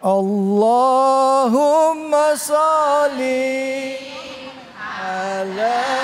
Allahumma sholli ala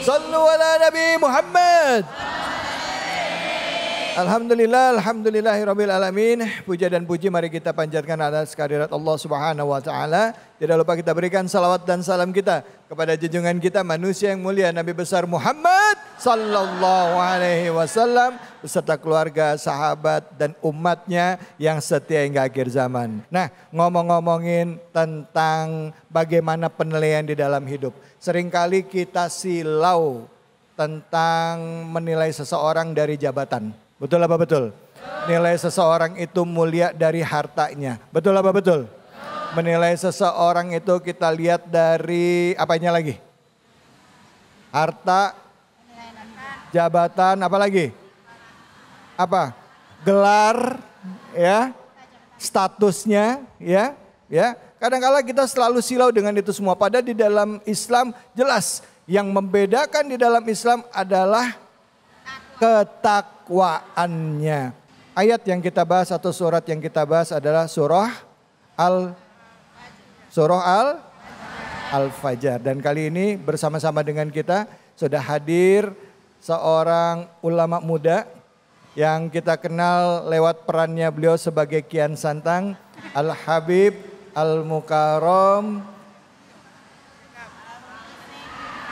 Sallu ala Nabi Muhammad. Alhamdulillah, alhamdulillahirabbil alamin. Puja dan puji mari kita panjatkan atas kehadirat Allah Subhanahu wa taala. Tidak lupa kita berikan salawat dan salam kita kepada junjungan kita manusia yang mulia Nabi besar Muhammad sallallahu alaihi wasallam beserta keluarga, sahabat dan umatnya yang setia hingga akhir zaman. Nah, ngomong-ngomongin tentang bagaimana penilaian di dalam hidup. Seringkali kita silau tentang menilai seseorang dari jabatan. Betul apa betul? Nilai seseorang itu mulia dari hartanya. Betul apa betul? Menilai seseorang itu kita lihat dari apanya lagi? Harta, jabatan, apa lagi? Apa? Gelar, ya, statusnya, ya. Kadang-kala kita selalu silau dengan itu semua. Padahal di dalam Islam jelas yang membedakan di dalam Islam adalah ketakwaannya. Ayat yang kita bahas atau surat yang kita bahas adalah surah Al-Fajr. Dan kali ini bersama-sama dengan kita sudah hadir seorang ulama muda yang kita kenal lewat perannya beliau sebagai Kian Santang, Al-Habib Al-Mukarram.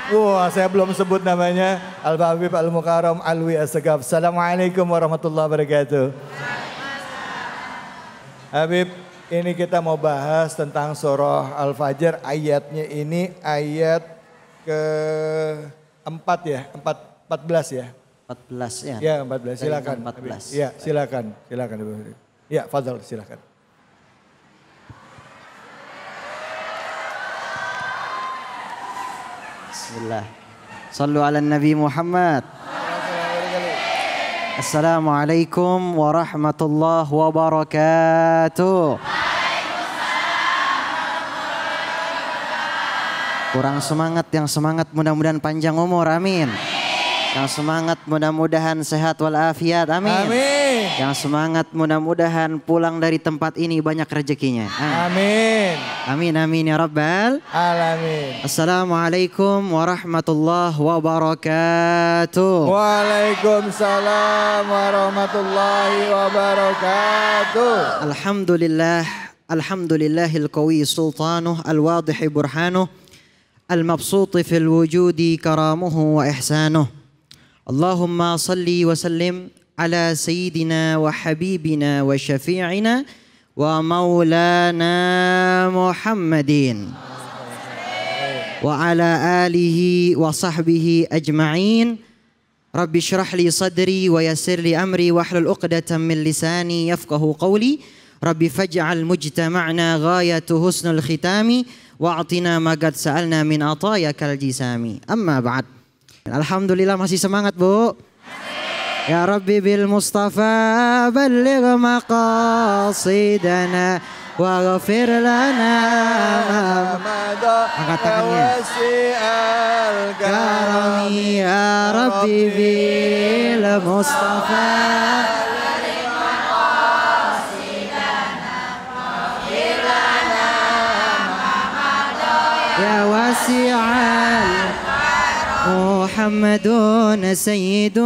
Wah, saya belum sebut namanya. Al-Habib Al-Mukarram Alwi Assegaf. Assalamualaikum warahmatullahi wabarakatuh. Habib, ini kita mau bahas tentang surah Al-Fajr. Ayatnya ini ayat ke-4 ya, 14 ya. 14 ya. Ya, 14. Silakan. 14. Ya, silakan. Ya, Fadhal, silakan. Bismillah. Sallu ala Nabi Muhammad. Assalamualaikum warahmatullahi wabarakatuh. Kurang semangat, yang semangat mudah-mudahan panjang umur, amin. Yang semangat mudah-mudahan sehat walafiat, amin. Amin. Yang semangat mudah-mudahan pulang dari tempat ini banyak rezekinya. Amin. Amin amin ya rabbal alamin. Assalamualaikum warahmatullahi wabarakatuh. Waalaikumsalam warahmatullahi wabarakatuh. Alhamdulillahil qawi sultanuh al-wadih burhanuh al-mabsut fil wujudi karamuhu wa ihsanuh. Allahumma salli wa sallim ala sayyidina wa habibina wa syafi'ina wa maulana Muhammadin wa ala alihi wa sahbihi ajma'in. Rabbi syrah li sadri wa yassir li amri wa hlul uqdatan min lisani yafqahu qawli. Rabbi faj'al mujtama'na ghayatu husnul khitami wa atina ma qad sa'alna min atayakal jisami. Amma ba'd. Alhamdulillah masih semangat, Bu. Ya Rabbi bil Mustafa balligh maqasidana wa ghafir lana angkat tangannya. Karami ya Rabbi bil Mustafa balligh maqasidana wa ghafir lana ya wasi'al محمد سيد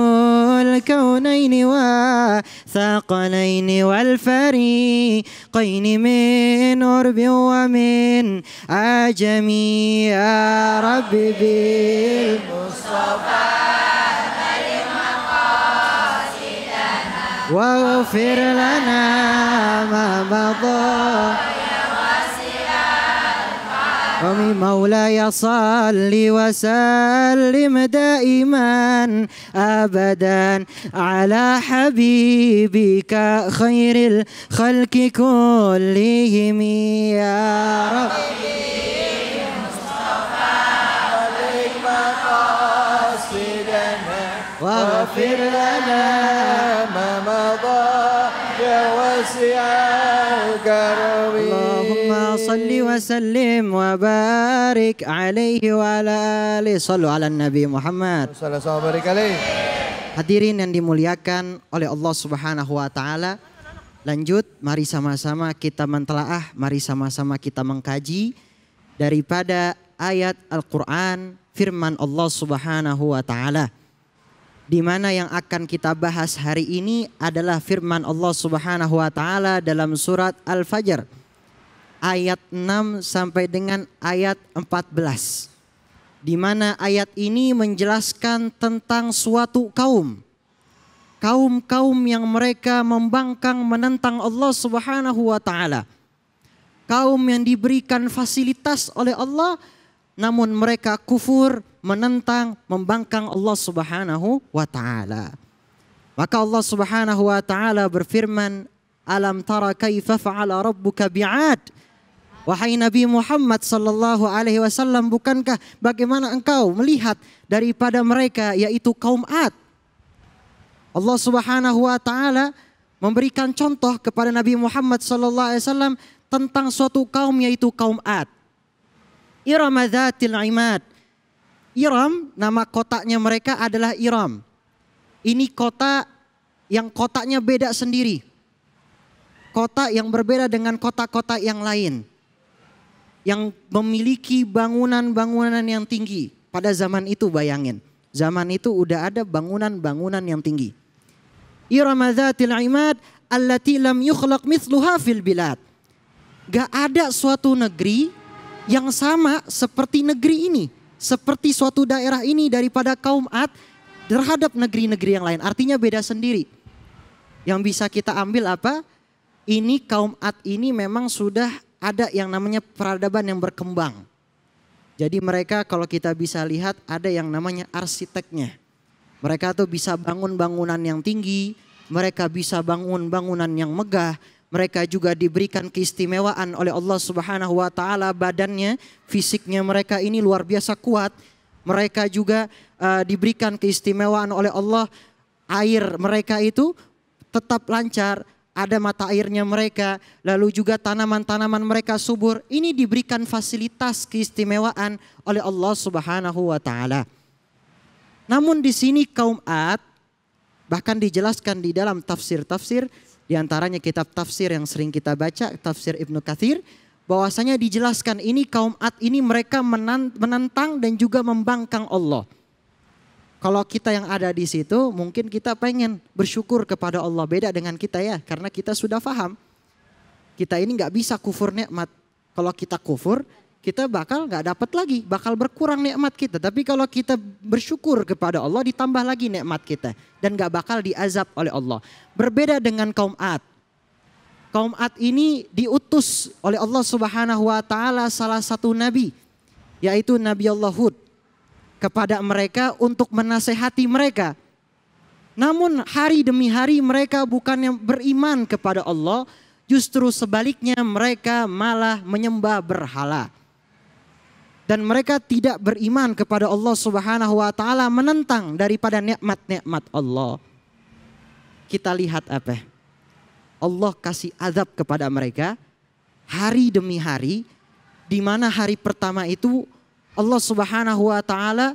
الكونين والثقلين والفريقين من عرب ومن عجم يا رب بالمصطفى واغفر لنا ما مضى مولاي صل وسلم دائما أبدا على حبيبك خير الخلق كلهم يا رب. واغفر لنا ما مضى يا واسع الكرم. اللهم صل وسلم وبارك عليه وعلى آله. صلوا على النبي Muhammad. Hadirin yang dimuliakan oleh Allah Subhanahu wa taala. Lanjut, mari sama-sama kita mentelaah, mari sama-sama kita mengkaji daripada ayat Al-Qur'an firman Allah Subhanahu wa taala. Di mana yang akan kita bahas hari ini adalah firman Allah Subhanahu wa taala dalam surat Al-Fajr ayat 6 sampai dengan ayat 14. Di mana ayat ini menjelaskan tentang suatu kaum yang mereka membangkang menentang Allah Subhanahu wa taala. Kaum yang diberikan fasilitas oleh Allah namun mereka kufur, menentang, membangkang Allah Subhanahu wa taala. Maka Allah Subhanahu wa taala berfirman, "Alam tara kaifa fa'ala rabbuka bi'ad?" Wahai Nabi Muhammad sallallahu alaihi wasallam, bukankah bagaimana engkau melihat daripada mereka yaitu kaum Ad? Allah Subhanahu wa taala memberikan contoh kepada Nabi Muhammad sallallahu alaihi wasallam tentang suatu kaum yaitu kaum Ad. Iram dzatil imad. Iram, nama kotanya mereka adalah Iram. Ini kota yang kotanya beda sendiri. Kota yang berbeda dengan kota-kota yang lain. Yang memiliki bangunan-bangunan yang tinggi. Pada zaman itu bayangin. Zaman itu udah ada bangunan-bangunan yang tinggi. Iram dzatil imad allati lam yukhlaq mithluha fil bilad. Gak ada suatu negeri yang sama seperti negeri ini. Seperti suatu daerah ini daripada kaum Ad terhadap negeri-negeri yang lain. Artinya beda sendiri. Yang bisa kita ambil apa? Ini kaum Ad ini memang sudah ada yang namanya peradaban yang berkembang. Jadi mereka kalau kita bisa lihat ada yang namanya arsiteknya. Mereka tuh bisa bangun bangunan yang tinggi. Mereka bisa bangun bangunan yang megah. Mereka juga diberikan keistimewaan oleh Allah Subhanahu wa taala, badannya, fisiknya mereka ini luar biasa kuat. Mereka juga diberikan keistimewaan oleh Allah, air mereka itu tetap lancar, ada mata airnya mereka, lalu juga tanaman-tanaman mereka subur. Ini diberikan fasilitas keistimewaan oleh Allah Subhanahu wa taala. Namun di sini kaum Ad bahkan dijelaskan di dalam tafsir-tafsir. Di antaranya kitab tafsir yang sering kita baca, tafsir Ibnu Katsir, bahwasanya dijelaskan ini kaum Ad ini mereka menentang dan juga membangkang Allah. Kalau kita yang ada di situ mungkin kita pengen bersyukur kepada Allah, beda dengan kita ya, karena kita sudah paham. Kita ini nggak bisa kufur nikmat. Kalau kita kufur, kita bakal nggak dapat lagi, bakal berkurang nikmat kita. Tapi kalau kita bersyukur kepada Allah, ditambah lagi nikmat kita dan nggak bakal diazab oleh Allah. Berbeda dengan kaum Ad. Kaum Ad ini diutus oleh Allah Subhanahu wa taala salah satu nabi, yaitu Nabi Allah Hud, kepada mereka untuk menasehati mereka. Namun hari demi hari mereka bukannya beriman kepada Allah, justru sebaliknya mereka malah menyembah berhala. Dan mereka tidak beriman kepada Allah Subhanahu wa taala, menentang daripada nikmat-nikmat Allah. Kita lihat apa? Allah kasih azab kepada mereka hari demi hari, di mana hari pertama itu Allah Subhanahu wa taala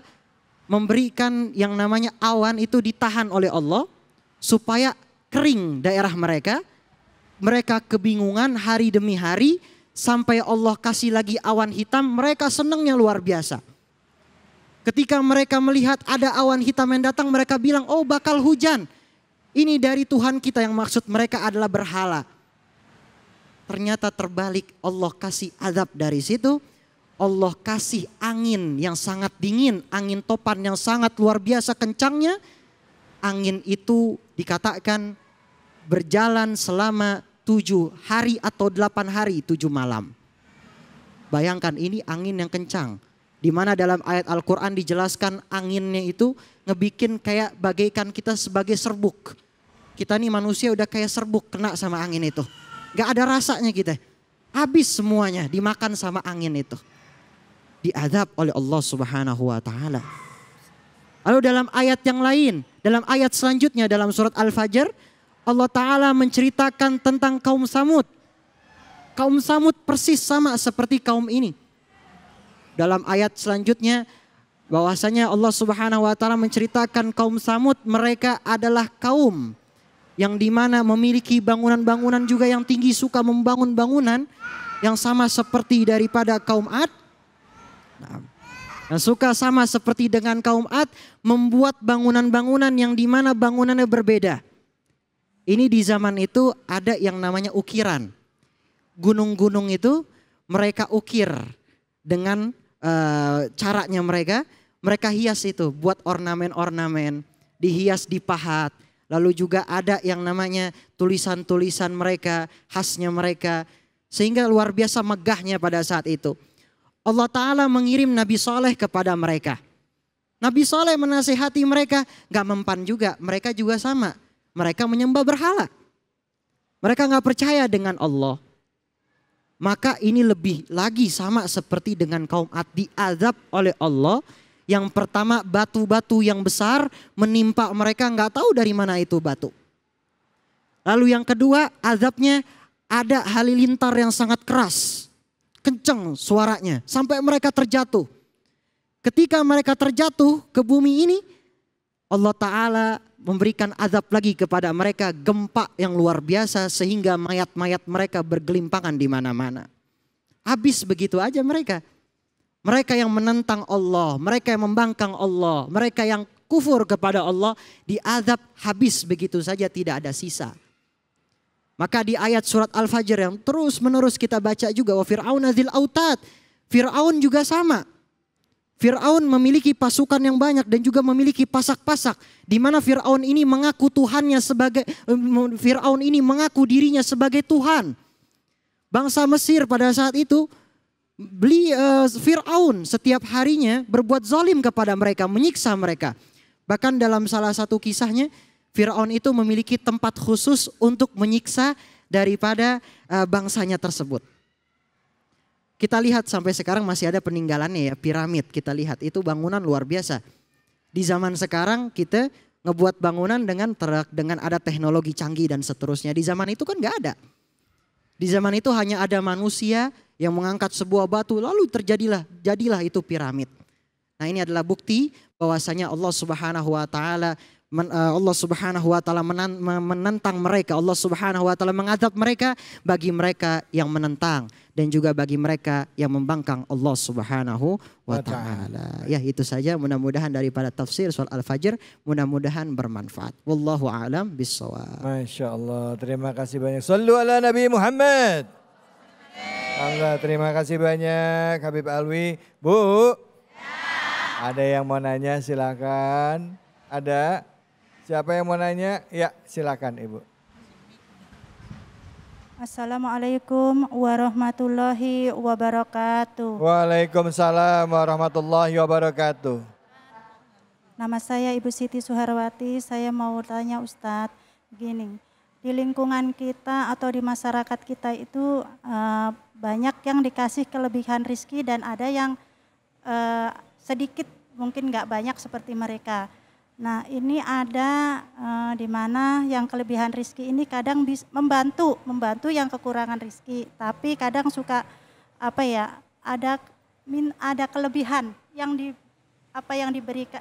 memberikan yang namanya awan itu ditahan oleh Allah supaya kering daerah mereka. Mereka kebingungan hari demi hari. Sampai Allah kasih lagi awan hitam, mereka senangnya luar biasa. Ketika mereka melihat ada awan hitam yang datang, mereka bilang, oh bakal hujan. Ini dari Tuhan kita, yang maksud mereka adalah berhala. Ternyata terbalik, Allah kasih azab dari situ. Allah kasih angin yang sangat dingin, angin topan yang sangat luar biasa kencangnya. Angin itu dikatakan berjalan selama 7 hari atau 8 hari 7 malam. Bayangkan ini angin yang kencang. Di mana dalam ayat Al-Quran dijelaskan anginnya itu ngebikin kayak bagaikan kita sebagai serbuk. Kita nih manusia udah kayak serbuk kena sama angin itu. Gak ada rasanya kita. Habis semuanya dimakan sama angin itu. Diadab oleh Allah Subhanahu wa ta'ala. Lalu dalam ayat yang lain, dalam ayat selanjutnya dalam surat Al-Fajr, Allah Ta'ala menceritakan tentang kaum Samud. Kaum Samud persis sama seperti kaum ini. Dalam ayat selanjutnya bahwasanya Allah Subhanahu wa taala menceritakan kaum Samud, mereka adalah kaum yang dimana memiliki bangunan-bangunan juga yang tinggi, suka membangun bangunan yang sama seperti daripada kaum Ad. Yang suka sama seperti dengan kaum Ad, membuat bangunan-bangunan yang dimana bangunannya berbeda. Ini di zaman itu ada yang namanya ukiran. Gunung-gunung itu mereka ukir dengan caranya mereka hias itu, buat ornamen-ornamen, dihias, dipahat. Lalu juga ada yang namanya tulisan-tulisan mereka, khasnya mereka. Sehingga luar biasa megahnya pada saat itu. Allah Ta'ala mengirim Nabi Saleh kepada mereka. Nabi Saleh menasihati mereka, gak mempan juga, mereka juga sama. Mereka menyembah berhala. Mereka gak percaya dengan Allah. Maka ini lebih lagi sama seperti dengan kaum Ad, diazab oleh Allah. Yang pertama batu-batu yang besar menimpa mereka, nggak tahu dari mana itu batu. Lalu yang kedua azabnya ada halilintar yang sangat keras. Kenceng suaranya sampai mereka terjatuh. Ketika mereka terjatuh ke bumi ini, Allah Ta'ala memberikan azab lagi kepada mereka, gempa yang luar biasa sehingga mayat-mayat mereka bergelimpangan di mana-mana. Habis begitu aja mereka. Mereka yang menentang Allah, mereka yang membangkang Allah, mereka yang kufur kepada Allah, diazab habis begitu saja, tidak ada sisa. Maka di ayat surat Al-Fajr yang terus menerus kita baca juga, wa Fir'aun dzil autad. Fir'aun juga sama. Fir'aun memiliki pasukan yang banyak dan juga memiliki pasak-pasak. Di mana Fir'aun ini mengaku Tuhannya Fir'aun ini mengaku dirinya sebagai Tuhan. Bangsa Mesir pada saat itu, Fir'aun setiap harinya berbuat zalim kepada mereka, menyiksa mereka. Bahkan dalam salah satu kisahnya, Fir'aun itu memiliki tempat khusus untuk menyiksa daripada bangsanya tersebut. Kita lihat sampai sekarang masih ada peninggalannya ya, piramid. Kita lihat itu bangunan luar biasa. Di zaman sekarang kita ngebuat bangunan dengan ada teknologi canggih dan seterusnya. Di zaman itu kan gak ada. Di zaman itu hanya ada manusia yang mengangkat sebuah batu lalu jadilah itu piramid. Nah ini adalah bukti bahwasanya Allah Subhanahu wa taala menentang mereka. Allah Subhanahu wa taala mengadab mereka bagi mereka yang menentang dan juga bagi mereka yang membangkang Allah Subhanahu wa taala. Ya itu saja, mudah-mudahan daripada tafsir surah Al-Fajr mudah-mudahan bermanfaat. Wallahu a'lam bissawab. Masya Allah, terima kasih banyak. Sallu ala Nabi Muhammad. Allah, terima kasih banyak Habib Alwi. Bu, ada yang mau nanya silakan. Ada? Siapa yang mau nanya? Ya silakan Ibu. Assalamualaikum warahmatullahi wabarakatuh. Waalaikumsalam warahmatullahi wabarakatuh. Nama saya Ibu Siti Suharwati. Saya mau tanya Ustadz, gini, di lingkungan kita atau di masyarakat kita itu banyak yang dikasih kelebihan rizki dan ada yang sedikit, mungkin nggak banyak seperti mereka. Nah ini ada di mana yang kelebihan rizki ini kadang membantu yang kekurangan rizki, tapi kadang suka ada kelebihan yang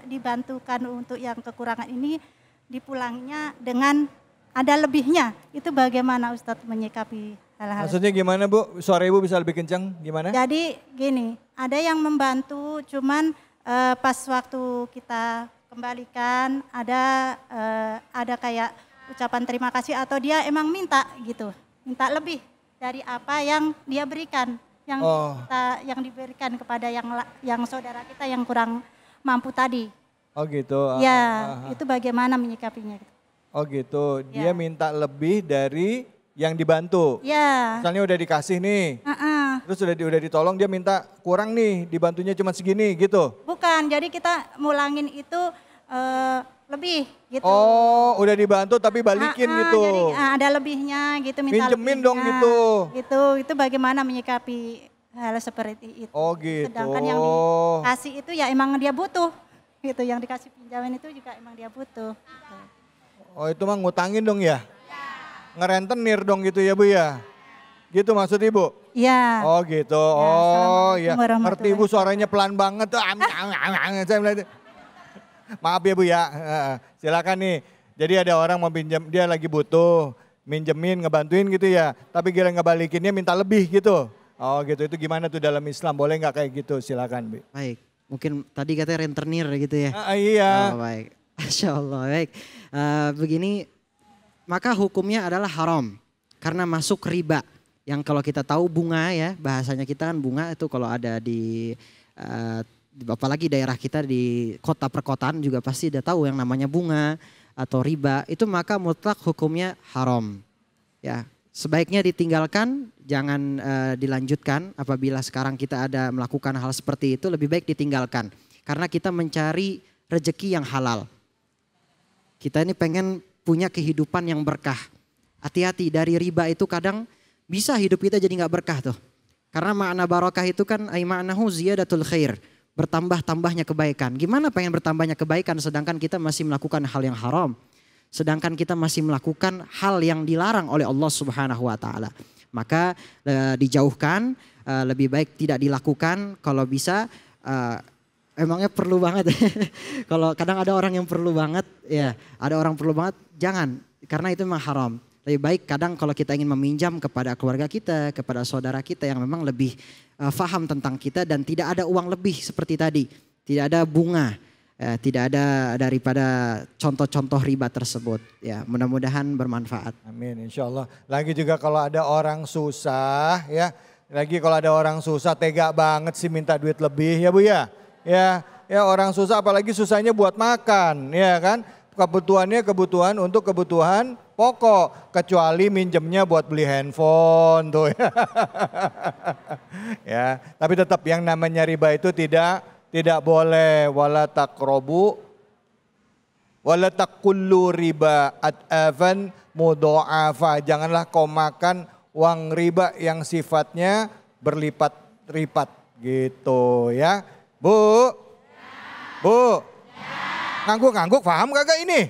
dibantukan untuk yang kekurangan ini dipulangnya dengan ada lebihnya. Itu bagaimana Ustadz menyikapi hal-hal? Maksudnya gimana Bu? Suara Ibu bisa lebih kencang gimana? Jadi gini, ada yang membantu cuman pas waktu kita kembalikan ada kayak ucapan terima kasih atau dia emang minta gitu, minta lebih dari apa yang dia berikan, yang diberikan kepada yang saudara kita yang kurang mampu tadi. Oh gitu. Ya, itu bagaimana menyikapinya? Oh gitu, dia minta lebih dari yang dibantu. Ya. Misalnya udah dikasih nih, Terus udah ditolong dia minta kurang nih, dibantunya cuma segini gitu. Bukan, jadi kita mulangin itu lebih gitu. Oh, udah dibantu tapi balikin gitu. Jadi ada lebihnya gitu, minta Minjemin lebihnya. dong gitu. Itu bagaimana menyikapi hal seperti itu. Oh gitu. Sedangkan yang dikasih itu ya emang dia butuh. Gitu, yang dikasih pinjaman itu juga emang dia butuh. Gitu. Oh itu mah ngutangin dong ya? Ngerentenir dong gitu ya Bu ya? Gitu maksud Ibu? Iya. Oh gitu, Ya, oh ya. Assalamualaikum Ngerti Ibu suaranya pelan banget tuh. Saya melihat. Maaf ya Bu ya, silakan nih. Jadi ada orang mau pinjam, dia lagi butuh, minjemin, ngebantuin gitu ya. Tapi kira ngebalikinnya minta lebih gitu. Oh gitu, itu gimana tuh dalam Islam? Boleh nggak kayak gitu? Silakan Bu. Baik, mungkin tadi katanya rentenir gitu ya. Iya. Oh, baik, Masya Allah. Baik, begini, maka hukumnya adalah haram karena masuk riba. Yang kalau kita tahu bunga ya, bahasanya kita kan bunga itu kalau ada di apalagi daerah kita di kota perkotaan juga pasti udah tahu yang namanya bunga atau riba, itu maka mutlak hukumnya haram. Ya, sebaiknya ditinggalkan, jangan dilanjutkan. Apabila sekarang kita ada melakukan hal seperti itu, lebih baik ditinggalkan. Karena kita mencari rezeki yang halal. Kita ini pengen punya kehidupan yang berkah. Hati-hati, dari riba itu kadang bisa hidup kita jadi nggak berkah tuh. Karena makna barokah itu kan ay ma'nahu ziyadatul khair. Bertambah-tambahnya kebaikan. Gimana pengen bertambahnya kebaikan sedangkan kita masih melakukan hal yang haram. Sedangkan kita masih melakukan hal yang dilarang oleh Allah Subhanahu wa taala. Maka dijauhkan, lebih baik tidak dilakukan. Kalau bisa emangnya perlu banget. Kalau kadang ada orang yang perlu banget, ya, ada orang perlu banget, jangan, karena itu memang haram. Lebih baik kadang kalau kita ingin meminjam kepada keluarga kita, kepada saudara kita yang memang lebih faham tentang kita dan tidak ada uang lebih seperti tadi. Tidak ada bunga, tidak ada daripada contoh-contoh riba tersebut. Ya, mudah-mudahan bermanfaat. Amin, insya Allah. Lagi juga kalau ada orang susah ya, lagi kalau ada orang susah tega banget sih minta duit lebih ya Bu ya. Ya orang susah apalagi susahnya buat makan ya kan. Kebutuhannya kebutuhan untuk kebutuhan pokok, kecuali minjemnya buat beli handphone tuh ya. Ya, tapi tetap yang namanya riba itu tidak boleh. Wala taqrabu wala taqullu riba ad'afan mudha'afa. Janganlah kau makan uang riba yang sifatnya berlipat-lipat gitu ya. Bu. Ngangguk-ngangguk paham kagak ini?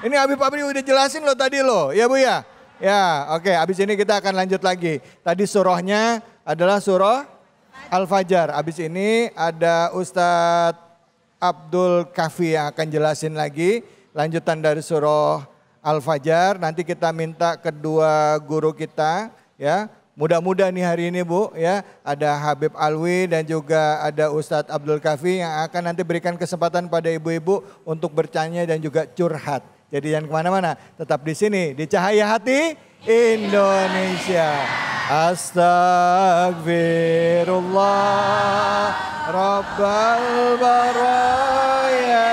Ini Habib udah jelasin loh tadi loh, ya Bu ya? Ya oke, habis ini kita akan lanjut lagi. Tadi surahnya adalah surah Al-Fajr. Habis ini ada Ustadz Abdul Kafi yang akan jelasin lagi. Lanjutan dari surah Al-Fajr. Nanti kita minta kedua guru kita ya. Mudah-mudahan nih hari ini Bu ya, ada Habib Alwi dan juga ada Ustadz Abdul Kafi yang akan nanti berikan kesempatan pada ibu-ibu untuk bertanya dan juga curhat. Jadi jangan kemana-mana, tetap di sini di Cahaya Hati Indonesia. Astagfirullah Rabbal Baraya.